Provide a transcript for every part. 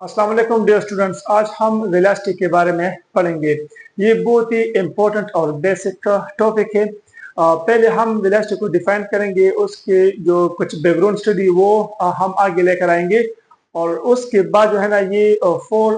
अस्सलाम वालेकुम dear students. आज हम वेलोसिटी के बारे में पढ़ेंगे। ये बहुत ही इम्पोर्टेंट और बेसिक टॉपिक है। पहले हम वेलोसिटी को डिफाइन करेंगे, उसके जो कुछ बैकग्राउंड स्टडी वो हम आगे लेकर आएंगे और उसके बाद जो है ना ये फोर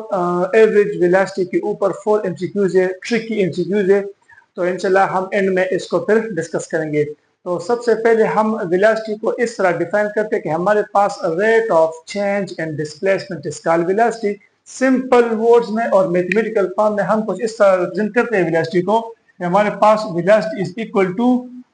एवरेज वेलोसिटी के ऊपर फोर एमसीक्यूज है, ट्रिकी एमसीक्यूज है। तो इंशाल्लाह हम एंड में इसको फिर डिस्कस करेंगे। तो सबसे पहले हम वेलोसिटी को इस तरह डिफाइन करते हैं कि हमारे पास rate of change and displacement is called velocity. Simple words में और मैथमेटिकल फॉर्म में हम कुछ इस तरह रिप्रेजेंट करते हैं वेलोसिटी को। हमारे पास velocity is equal to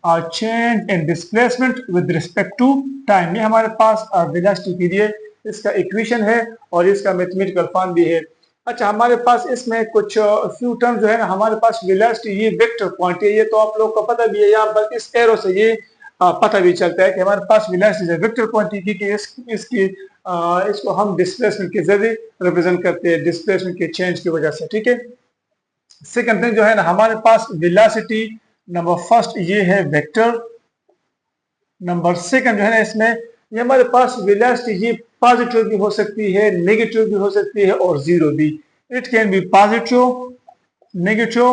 change and displacement with respect to time. ये हमारे पास वेलोसिटी के लिए इसका इक्वेशन है और इसका मैथमेटिकल फॉर्म भी है। अच्छा, हमारे पास इसमें कुछ फ्यू टर्म जो है ना, हमारे पास वेलोसिटी ये वेक्टर क्वांटिटी है। ये तो आप लोग को पता भी है, यहाँ पर इस एरो से ये पता भी चलता है कि हमारे पास वेलोसिटी है वेक्टर क्वांटिटी की। इसको हम डिस्प्लेसमेंट के जरिए रिप्रेजेंट करते हैं, डिस्प्लेसमेंट के चेंज की वजह से। ठीक है। सेकंड थिंग जो है ना, हमारे पास वेलोसिटी नंबर फर्स्ट ये है वेक्टर। नंबर सेकंड जो है ना, इसमें ये हमारे पास वेलोसिटी ये पॉजिटिव भी हो सकती है, नेगेटिव भी हो सकती है और जीरो भी। It can be positive, negative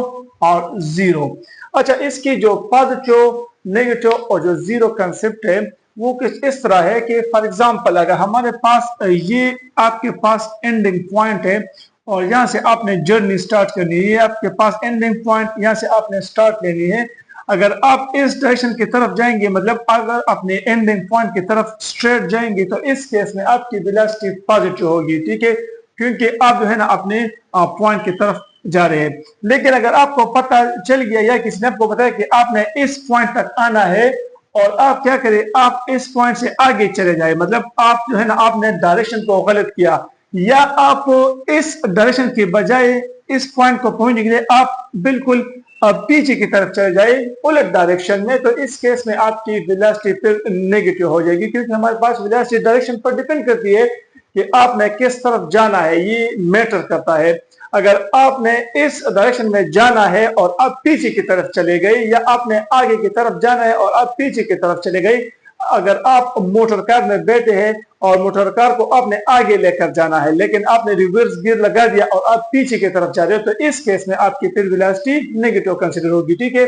और जीरो। अच्छा, इसकी जो पॉजिटिव, नेगेटिव और जो जीरो कंसेप्ट है वो कुछ इस तरह है कि फॉर एग्जांपल अगर हमारे पास ये आपके पास एंडिंग पॉइंट है और यहाँ से आपने जर्नी स्टार्ट करनी है, आपके पास एंडिंग पॉइंट यहाँ से आपने स्टार्ट लेनी है। अगर आप इस डायरेक्शन की तरफ जाएंगे, मतलब अगर अपने एंडिंग पॉइंट की तरफ स्ट्रेट जाएंगे, तो इस केस में आपकी वेलोसिटी पॉजिटिव होगी। ठीक है, क्योंकि आप जो है ना अपने पॉइंट की तरफ जा रहे हैं। लेकिन अगर आपको पता चल गया या किसी ने आपको बताया कि आपने इस पॉइंट तक आना है और आप क्या करें, आप इस पॉइंट से आगे चले जाए, मतलब आप जो है ना आपने डायरेक्शन को गलत किया या आप इस डायरेक्शन के बजाय इस पॉइंट को पहुंचने के लिए आप बिल्कुल पीछे की तरफ चले जाए उलट डायरेक्शन में, तो इस केस में आपकी वेलोसिटी फिर नेगेटिव हो जाएगी। क्योंकि हमारे पास वेलोसिटी डायरेक्शन पर डिपेंड करती है कि आपने किस तरफ जाना है, ये मैटर करता है। अगर आपने इस डायरेक्शन में जाना है और आप पीछे की तरफ चले गए, या आपने आगे की तरफ जाना है और आप पीछे की तरफ चले गए, अगर आप मोटर कार में बैठे हैं और मोटर कार को आपने आगे लेकर जाना है लेकिन आपने रिवर्स गियर लगा दिया और आप पीछे की तरफ जा रहे हो, तो इस केस में आपकी फिर वेलोसिटी नेगेटिव कंसीडर होगी। ठीक है।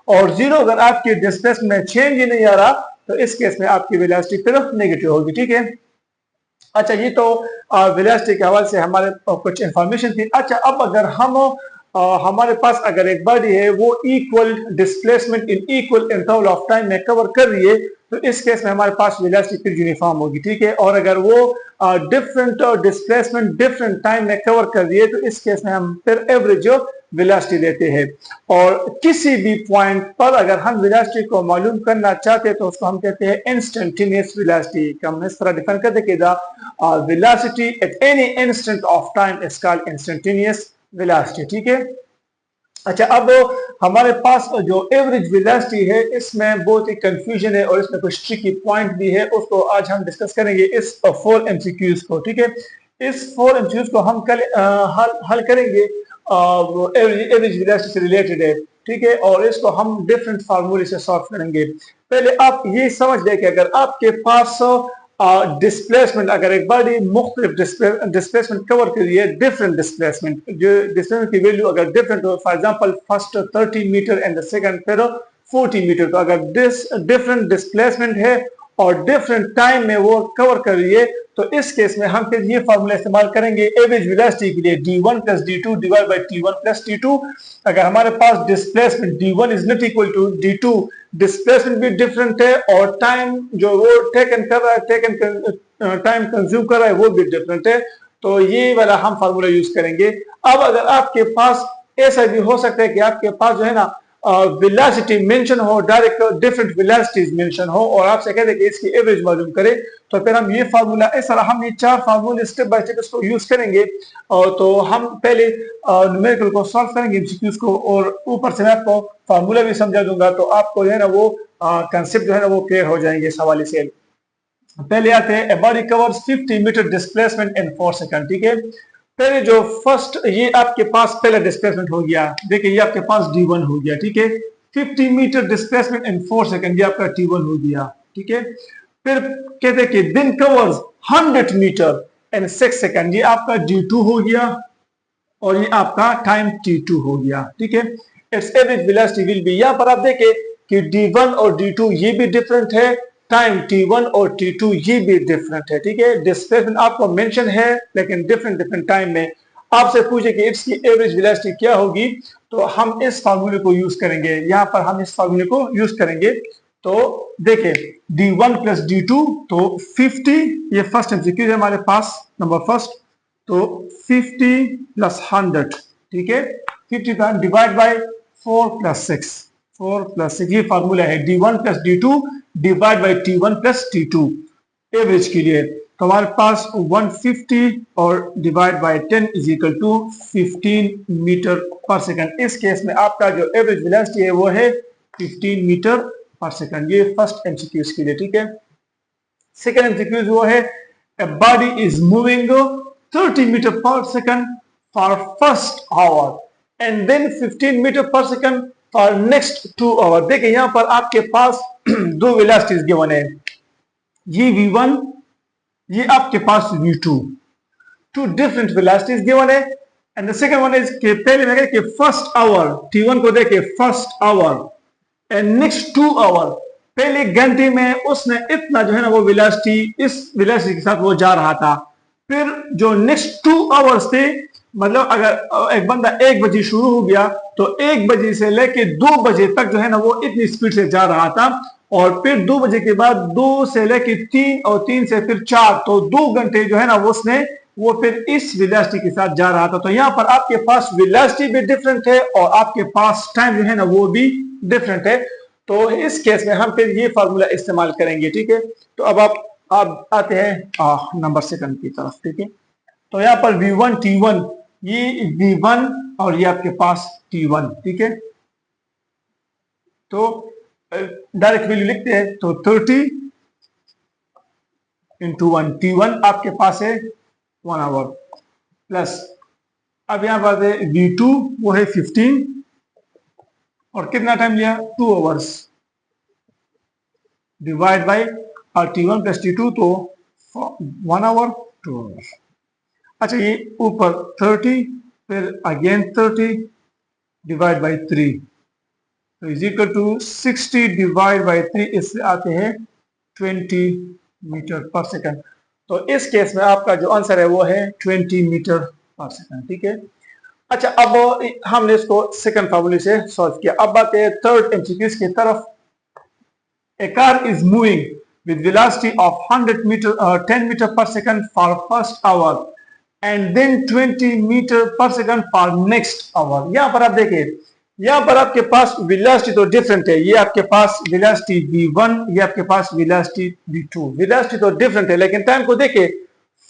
और जीरो अगर आपकी डिस्प्लेसमेंट में चेंज ही नहीं आ रहा, तो इस केस में आपकी वेलोसिटी फिर नेगेटिव होगी। ठीक है। अच्छा, ये तो वेलोसिटी के हवाले से हमारे कुछ इंफॉर्मेशन थी। अच्छा, अब अगर हम हमारे पास अगर एक बॉडी है वो equal displacement in equal interval of time में कवर कर रही है, तो इस केस में हमारे पास वेलोसिटी फिर यूनिफॉर्म होगी। ठीक है। और अगर वो डिफरेंट डिस्प्लेसमेंट डिफरेंट टाइम में कवर कर रही है, तो इस केस में हम फिर एवरेज वेलोसिटी लेते हैं। और किसी भी पॉइंट पर अगर हम वेलोसिटी को मालूम करना चाहते हैं तो उसको हम कहते हैं इंस्टेंटेनियस वेलोसिटी। हम इस तरह डिफाइन करते हैं कि velocity at any instant of time is called instantaneous velocity. ठीक है। अच्छा, अब हमारे पास जो एवरेज वेलोसिटी है इसमें बहुत ही कंफ्यूजन है और इसमें कुछ ट्रिकी पॉइंट भी है, उसको आज हम डिस्कस करेंगे इस फोर एमसीक्यूज को। ठीक है। इस फोर एमसीक्यूज को हम कल हल करेंगे, एवरेज वेलोसिटी से रिलेटेड है। ठीक है। और इसको हम डिफरेंट फार्मूले से सॉल्व करेंगे। पहले आप ये समझ लें कि अगर आपके पास डिस्प्लेसमेंट, अगर एक बॉडी मुख्तलिफ डिस्प्लेसमेंट कवर कर रही है, डिफरेंट डिस्प्लेसमेंट, जो डिस्प्लेसमेंट की वैल्यू अगर डिफरेंट हो, for example first 30 metre and the second फिर 40 मीटर, तो अगर डिफरेंट डिस्प्लेसमेंट है और डिफरेंट टाइम में वो कवर कर रही है, तो इस केस में हम फिर ये फार्मूला इस्तेमाल करेंगे एवरेज वेलोसिटी के लिए, d1 plus d2 divide by t1 plus t2। अगर हमारे पास displacement d1 is not equal to d2, displacement भी डिफरेंट है और टाइम जो वो टेकन कर रहा है, टाइम कंज्यूम कर रहा है, वो भी डिफरेंट है, तो ये वाला हम फार्मूला यूज करेंगे। अब अगर आपके पास ऐसा भी हो सकता है कि आपके पास जो है ना वेलोसिटी मेंशन हो, डायरेक्ट डिफरेंट वेलोसिटीज मेंशन हो और आपसे कहते हैं कि इसकी एवरेज मालूम करें, तो फिर हम ये फार्मूला इस तरह हम ये चार फार्मूले स्टेप बाय स्टेप इसको यूज करेंगे। और तो हम पहले न्यूमेरिकल को सॉल्व करेंगे एमसीक्यूज को, और ऊपर से मैं आपको फार्मूला भी समझा दूंगा, तो आपको जो है ना वो कंसेप्ट जो है ना वो क्लियर हो जाएंगे इस हवाले से। पहले आते हैं, a body covers 50 metre displacement in 4 second. ठीक है। पहले जो फर्स्ट ये आपके पास पहला डिस्प्लेसमेंट हो गया, देखिए ये आपके पास d1 हो गया। ठीक है। 50 मीटर डिस्प्लेसमेंट इन 4 सेकंड, ये आपका t1 हो गया। ठीक है। फिर कहते हैं कि दिन कवर्स 100 मीटर, इन 6 सेकंड। ये आपका d2 हो गया और ये आपका टाइम t2 हो गया, ठीक है। It's average velocity will be, यहाँ पर आप देखें कि d1 और d2 ये भी डिफरेंट है, टाइम t1 और t2 ये भी डिफरेंट है, ठीक है। डिस्प्लेसमेंट आपको मेंशन है लेकिन डिफरेंट टाइम में। आपसे पूछे कि इसकी एवरेज वेलोसिटी क्या होगी, तो हम इस फार्मूले को यूज करेंगे, यहाँ पर हम इस फार्मूले को यूज करेंगे। तो देखें d1 प्लस d2 तो 50, ये फर्स्ट एमसीक्यू है हमारे पास, नंबर फर्स्ट। तो 50 प्लस 100, ठीक है, 50 डिवाइड बाय 4 प्लस 6, 4 प्लस 6, ये फार्मूला है d1 plus d2 divide by t1 plus t2 average के लिए। तो हमारे पास 150 और divide by 10 is equal to 15 metre पर सेकंड। इस केस में आपका जो एवरेज वेलोसिटी है वो है 15 मीटर पर सेकंड। ये फर्स्ट एमसीक्यू के लिए, ठीक है। सेकंड एमसीक्यू वो है a body is moving 30 meter per second for first hour and then 15 meter per second for next 2 hour। देखिए यहां पर आपके पास दो वेलोसिटीज गिवन है, ये v1, ये आपके पास v2, two different velocities given है। And the second one is कि पहले में कि फर्स्ट आवर t1 को देखे first hour and next 2 hour, पहले घंटे में उसने इतना जो है ना वो वेलोसिटी, इस वेलोसिटी के साथ वो जा रहा था। फिर जो नेक्स्ट 2 आवर्स थे, मतलब अगर एक बंदा 1 बजे शुरू हो गया तो 1 बजे से लेके 2 बजे तक जो है ना वो इतनी स्पीड से जा रहा था, और फिर 2 बजे के बाद 2 से लेके 3 और 3 से फिर 4, तो 2 घंटे जो है ना वो उसने वो फिर इस वेलोसिटी के साथ जा रहा था। तो यहाँ पर आपके पास वेलोसिटी भी डिफरेंट है और आपके पास टाइम जो है ना वो भी डिफरेंट है। तो इस केस में हम फिर ये फार्मूला इस्तेमाल करेंगे, ठीक है। तो अब आप आते हैं नंबर सेकंड की तरफ, ठीक है। तो यहाँ पर v1 t1, ये v1 और ये आपके पास t1, ठीक है। तो डायरेक्ट वैल्यू लिखते हैं, तो 30 इंटू 1, t1 आपके पास है 1 आवर प्लस, अब यहाँ पर v2 वो है 15 और कितना टाइम लिया 2 hours divide by t1 plus t2 तो 1 आवर 2 आवर। अच्छा ये ऊपर 30 फिर अगेन 30 डिवाइड बाय 3 तो is equal to 60 divide by 3, इससे आते हैं 20 मीटर पर सेकंड। तो इस केस में आपका जो आंसर है वो है 20 मीटर पर सेकंड, ठीक है। अच्छा अब हमने इसको सेकंड फार्मूले से सॉल्व किया। अब बात है थर्ड एमसीक्यूज की तरफ। A car is moving with velocity of 10 meter per second for first hour and then 20 meter per second for next hour। यहाँ पर आप देखिए, यहाँ पर आपके पास वेलोसिटी तो डिफरेंट है, ये आपके पास वेलोसिटी v1, ये आपके पास वेलोसिटी v2, वेलोसिटी तो डिफरेंट है लेकिन टाइम को देखिए,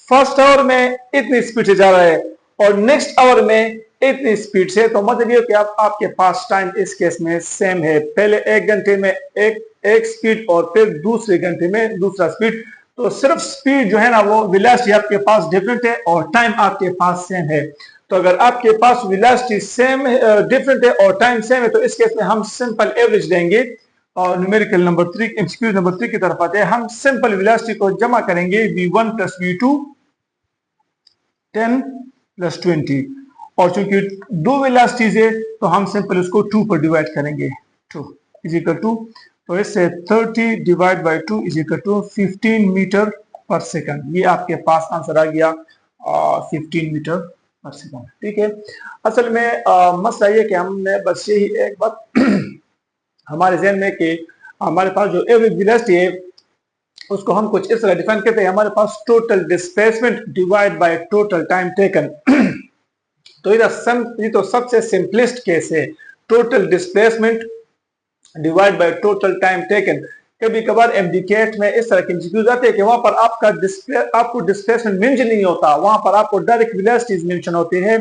फर्स्ट आवर में इतनी स्पीड से जा रहा है और नेक्स्ट आवर में इतनी स्पीड से। तो मतलब ये कि आपके पास टाइम इस केस में सेम है, पहले 1 घंटे में एक स्पीड और फिर दूसरे घंटे में दूसरा स्पीड। तो सिर्फ स्पीड जो है ना वो वेलोसिटी आपके पास डिफरेंट है और टाइम आपके पास सेम है। तो अगर आपके पास वेलोसिटी सेम डिफरेंट है और टाइम सेम है तो इस केस में हम सिंपल एवरेज देंगे। और न्यूमेरिकल नंबर 3, एमसीक्यू नंबर 3 की तरफ आते हैं। हम सिंपल वेलोसिटी को जमा करेंगे v1 प्लस v2 10 प्लस 20, और चूंकि दो वेलोसिटीज है तो हम सिंपल उसको 2 पर डिवाइड करेंगे, 2 इज इक्वल टू, तो इससे 30 divide by 2 is equal to 15 metre पर सेकंड। ये आपके पास आंसर आ गया 15 मीटर पर सेकंड, ठीक है। असल में मसला ये कि हमने बस यही एक बात हमारे जहन में कि हमारे पास जो एवरेज वेलोसिटी है उसको हम कुछ इस तरह डिफाइन करते हैं, हमारे पास total displacement divide by total time taken. तो ये तो सबसे सिंपलेस्ट केस है, total displacement divide by total time taken. कभी कभार एमडीकेट में इस तरह के एमसीक्यूज आते हैं कि वहां पर आपको डिस्प्लेसमेंट मेंशन नहीं होता, वहां पर आपको डायरेक्ट वेलोसिटीज मेंशन होते हैं,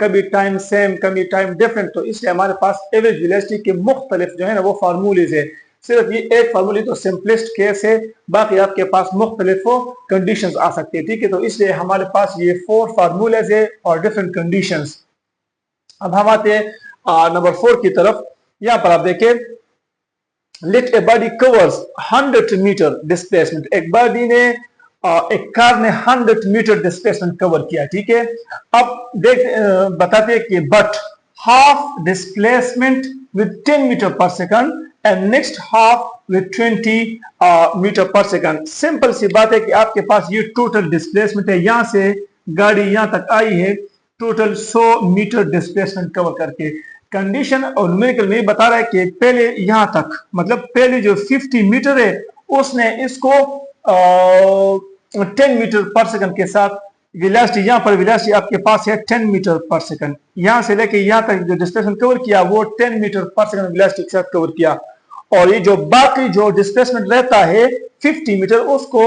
कभी टाइम सेम कभी टाइम डिफरेंट। तो इसलिए हमारे पास एवरेज वेलोसिटी के मुख्तलिफ जो है ना वो फार्मूलेज है। सिर्फ ये एक फार्मूले तो सिंपलेस्ट केस है, बाकी आपके पास मुख्तलिफ कंडीशंस आ सकती है, ठीक है। तो इसलिए हमारे पास ये 4 फार्मूलेज है और डिफरेंट कंडीशंस। अब हम आते हैं नंबर 4 की तरफ। यहां पर आप देखें, let a body covers 100 metre displacement. एक बॉडी ने एक कार ने 100 मीटर डिस्प्लेसमेंट कवर किया, ठीक है। अब बताते हैं कि but half displacement with 10 metre पर second and next half with 20 metre पर सेकंड। सिंपल सी बात है कि आपके पास ये टोटल डिस्प्लेसमेंट है, यहां से गाड़ी यहां तक आई है टोटल 100 मीटर डिस्प्लेसमेंट कवर करके। कंडीशन और न्यूमेरिकल में बता रहा है कि पहले यहां तक, मतलब पहले जो 50 मीटर है उसने इसको 10 मीटर पर सेकंड के साथ वेलोसिटी, यहां पर वेलोसिटी आपके पास है 10 मीटर पर सेकंड, यहां से लेके यहां तक जो डिस्प्लेसमेंट कवर किया वो 10 मीटर पर सेकंड वेलोसिटी के साथ कवर किया। और ये जो बाकी जो डिस्प्लेसमेंट रहता है 50 मीटर उसको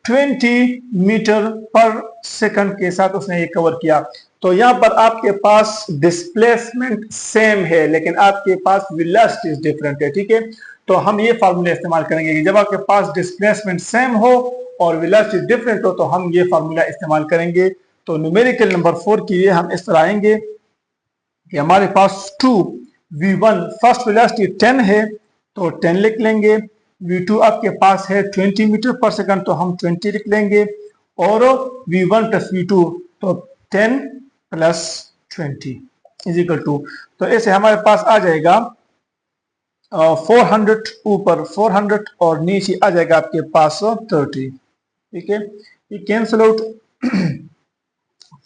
20 मीटर पर सेकंड के साथ उसने ये कवर किया। तो यहां पर आपके पास डिस्प्लेसमेंट सेम है लेकिन आपके पास वेलोसिटी डिफरेंट है, ठीक है। तो हम ये फार्मूला इस्तेमाल करेंगे कि जब आपके पास डिस्प्लेसमेंट सेम हो और वेलोसिटी डिफरेंट हो तो हम ये फार्मूला इस्तेमाल करेंगे। तो न्यूमेरिकल नंबर 4 के लिए हम इस तरह आएंगे कि हमारे पास 2v1 फर्स्ट वेलोसिटी 10 है तो 10 लिख लेंगे, v2 आपके पास है 20 मीटर पर सेकंड तो हम 20 लिख लेंगे, और v1 प्लस v2 तो 10 प्लस 20 इज इक्वल टू, तो ऐसे हमारे पास आ जाएगा 400 ऊपर 400 और नीचे आ जाएगा आपके पास 30, ठीक है। ये कैंसिल आउट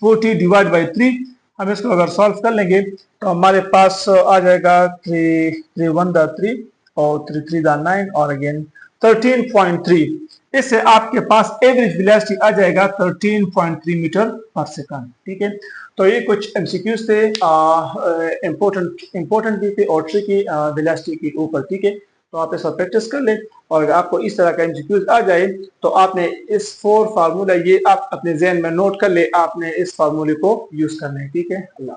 40 डिवाइड बाई 3, हम इसको अगर सॉल्व कर लेंगे तो हमारे पास आ जाएगा 3 1 3 और 3 3 9 और अगेन 13.3। इससे आपके पास एवरेज वेलोसिटी आ जाएगा 13.3 मीटर पर सेकंड, ठीक है। तो ये कुछ एमसीक्यूज थे, इंपॉर्टेंट भी थे और ट्रिकी वेलोसिटी के ऊपर, ठीक है। तो आप इसका प्रैक्टिस कर लें और अगर आपको इस तरह का एमसीक्यूज आ जाए तो आपने इस 4 फार्मूला ये आप अपने जहन में नोट कर ले, आपने इस फार्मूले को यूज करना है, ठीक है। अल्लाह।